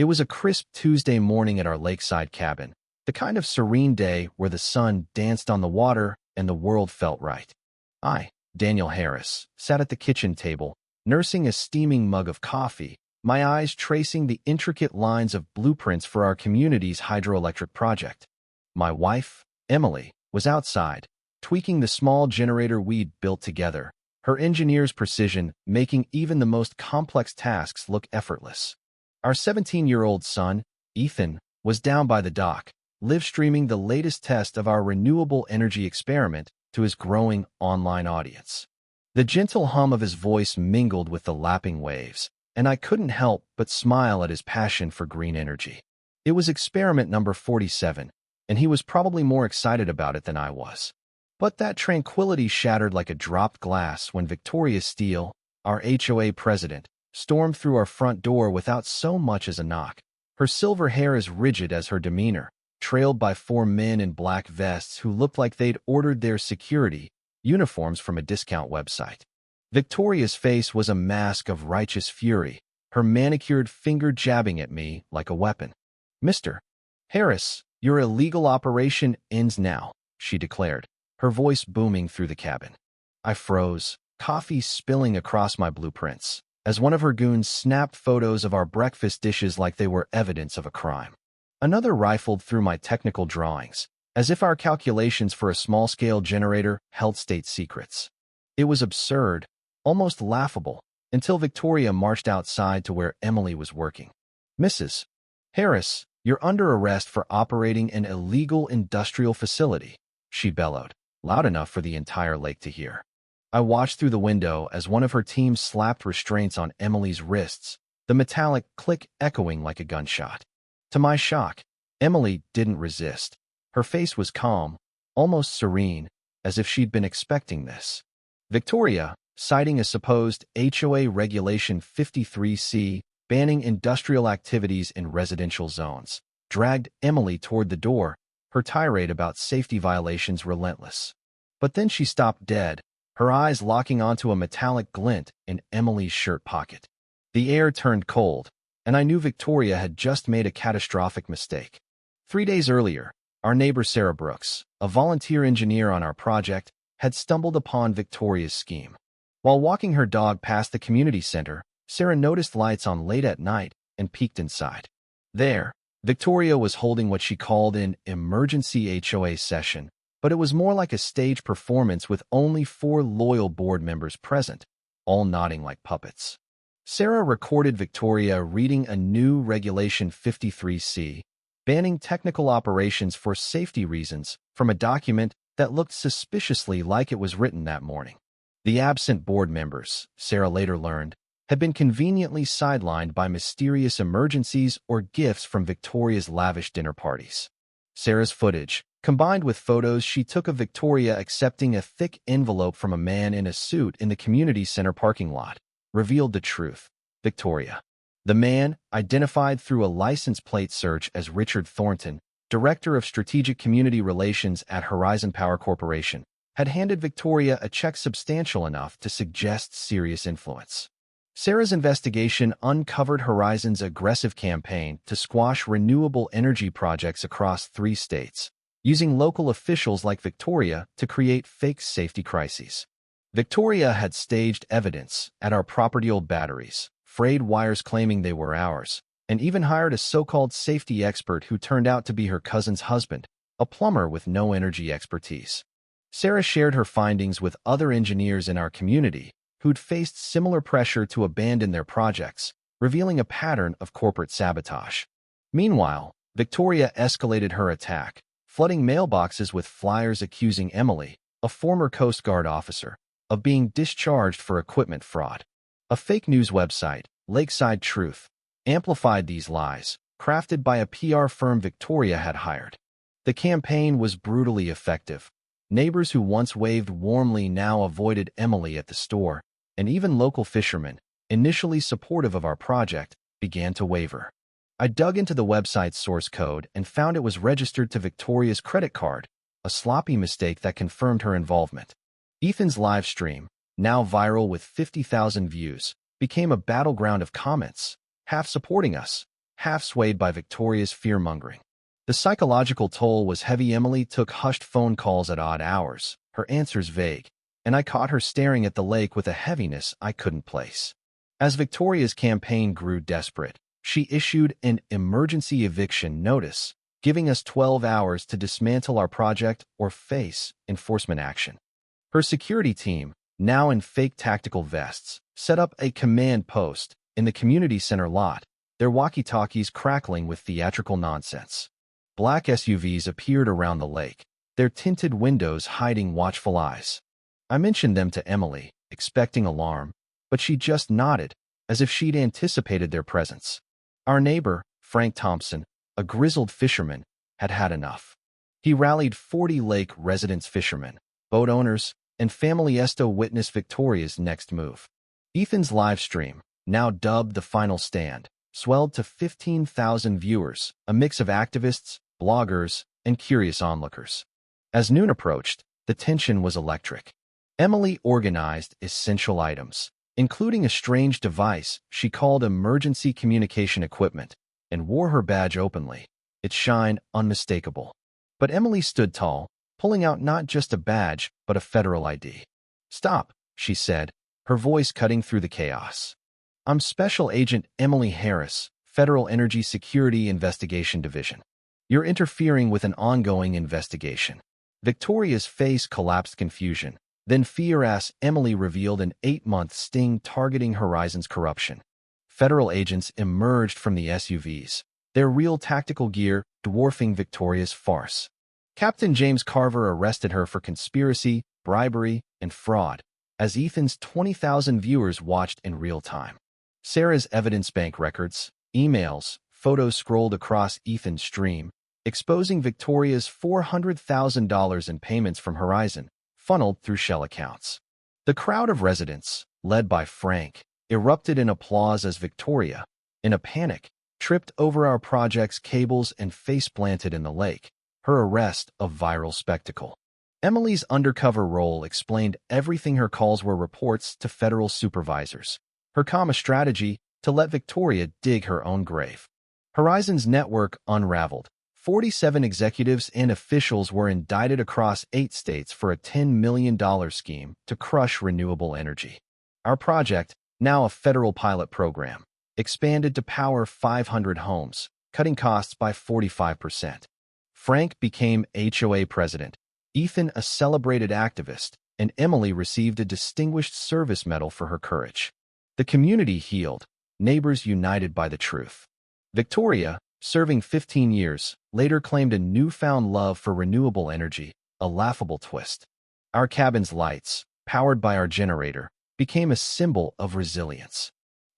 It was a crisp Tuesday morning at our lakeside cabin, the kind of serene day where the sun danced on the water and the world felt right. I, Daniel Harris, sat at the kitchen table, nursing a steaming mug of coffee, my eyes tracing the intricate lines of blueprints for our community's hydroelectric project. My wife, Emily, was outside, tweaking the small generator we'd built together, her engineer's precision making even the most complex tasks look effortless. Our 17-year-old son, Ethan, was down by the dock, live-streaming the latest test of our renewable energy experiment to his growing online audience. The gentle hum of his voice mingled with the lapping waves, and I couldn't help but smile at his passion for green energy. It was experiment number 47, and he was probably more excited about it than I was. But that tranquility shattered like a dropped glass when Victoria Steele, our HOA president, stormed through our front door without so much as a knock. Her silver hair as rigid as her demeanor, trailed by four men in black vests who looked like they'd ordered their security uniforms from a discount website. Victoria's face was a mask of righteous fury, her manicured finger jabbing at me like a weapon. "Mr. Harris, your illegal operation ends now," she declared, her voice booming through the cabin. I froze, coffee spilling across my blueprints, as one of her goons snapped photos of our breakfast dishes like they were evidence of a crime. Another rifled through my technical drawings, as if our calculations for a small-scale generator held state secrets. It was absurd, almost laughable, until Victoria marched outside to where Emily was working. "Mrs. Harris, you're under arrest for operating an illegal industrial facility," she bellowed, loud enough for the entire lake to hear. I watched through the window as one of her team slapped restraints on Emily's wrists, the metallic click echoing like a gunshot. To my shock, Emily didn't resist. Her face was calm, almost serene, as if she'd been expecting this. Victoria, citing a supposed HOA Regulation 53C banning industrial activities in residential zones, dragged Emily toward the door, her tirade about safety violations relentless. But then she stopped dead, her eyes locking onto a metallic glint in Emily's shirt pocket. The air turned cold, and I knew Victoria had just made a catastrophic mistake. 3 days earlier, our neighbor Sarah Brooks, a volunteer engineer on our project, had stumbled upon Victoria's scheme. While walking her dog past the community center, Sarah noticed lights on late at night and peeked inside. There, Victoria was holding what she called an emergency HOA session, but it was more like a stage performance with only 4 loyal board members present, all nodding like puppets. Sarah recorded Victoria reading a new Regulation 53C, banning technical operations for safety reasons, from a document that looked suspiciously like it was written that morning. The absent board members, Sarah later learned, had been conveniently sidelined by mysterious emergencies or gifts from Victoria's lavish dinner parties. Sarah's footage, combined with photos she took of Victoria accepting a thick envelope from a man in a suit in the community center parking lot, revealed the truth. Victoria, the man, identified through a license plate search as Richard Thornton, Director of Strategic Community Relations at Horizon Power Corporation, had handed Victoria a check substantial enough to suggest serious influence. Sarah's investigation uncovered Horizon's aggressive campaign to squash renewable energy projects across 3 states, using local officials like Victoria to create fake safety crises. Victoria had staged evidence at our property-owned batteries, frayed wires claiming they were ours, and even hired a so-called safety expert who turned out to be her cousin's husband, a plumber with no energy expertise. Sarah shared her findings with other engineers in our community who'd faced similar pressure to abandon their projects, revealing a pattern of corporate sabotage. Meanwhile, Victoria escalated her attack, flooding mailboxes with flyers accusing Emily, a former Coast Guard officer, of being discharged for equipment fraud. A fake news website, Lakeside Truth, amplified these lies, crafted by a PR firm Victoria had hired. The campaign was brutally effective. Neighbors who once waved warmly now avoided Emily at the store, and even local fishermen, initially supportive of our project, began to waver. I dug into the website's source code and found it was registered to Victoria's credit card, a sloppy mistake that confirmed her involvement. Ethan's live stream, now viral with 50,000 views, became a battleground of comments, half supporting us, half swayed by Victoria's fear-mongering. The psychological toll was heavy. Emily took hushed phone calls at odd hours, her answers vague, and I caught her staring at the lake with a heaviness I couldn't place. As Victoria's campaign grew desperate, she issued an emergency eviction notice, giving us 12 hours to dismantle our project or face enforcement action. Her security team, now in fake tactical vests, set up a command post in the community center lot, their walkie-talkies crackling with theatrical nonsense. Black SUVs appeared around the lake, their tinted windows hiding watchful eyes. I mentioned them to Emily, expecting alarm, but she just nodded, as if she'd anticipated their presence. Our neighbor, Frank Thompson, a grizzled fisherman, had had enough. He rallied 40 lake residents, fishermen, boat owners, and family to witness Victoria's next move. Ethan's live stream, now dubbed The Final Stand, swelled to 15,000 viewers, a mix of activists, bloggers, and curious onlookers. As noon approached, the tension was electric. Emily organized essential items, including a strange device she called emergency communication equipment, and wore her badge openly, its shine unmistakable. But Emily stood tall, pulling out not just a badge, but a federal ID. "Stop," she said, her voice cutting through the chaos. "I'm Special Agent Emily Harris, Federal Energy Security Investigation Division. You're interfering with an ongoing investigation." Victoria's face collapsed confusion, then fear as Emily revealed an 8-month sting targeting Horizon's corruption. Federal agents emerged from the SUVs, their real tactical gear dwarfing Victoria's farce. Captain James Carver arrested her for conspiracy, bribery, and fraud, as Ethan's 20,000 viewers watched in real time. Sarah's evidence bank records, emails, photos scrolled across Ethan's stream, exposing Victoria's $400,000 in payments from Horizon, funneled through shell accounts. The crowd of residents, led by Frank, erupted in applause as Victoria, in a panic, tripped over our project's cables and face-planted in the lake, her arrest a viral spectacle. Emily's undercover role explained everything. Her calls were reports to federal supervisors, her calm strategy to let Victoria dig her own grave. Horizon's network unraveled. 47 executives and officials were indicted across 8 states for a $10 million scheme to crush renewable energy. Our project, now a federal pilot program, expanded to power 500 homes, cutting costs by 45%. Frank became HOA president, Ethan a celebrated activist, and Emily received a Distinguished Service Medal for her courage. The community healed, neighbors united by the truth. Victoria, serving 15 years, later claimed a newfound love for renewable energy, a laughable twist. Our cabin's lights, powered by our generator, became a symbol of resilience.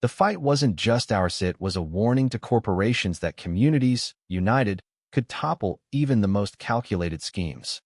The fight wasn't just ours, it was a warning to corporations that communities, united, could topple even the most calculated schemes.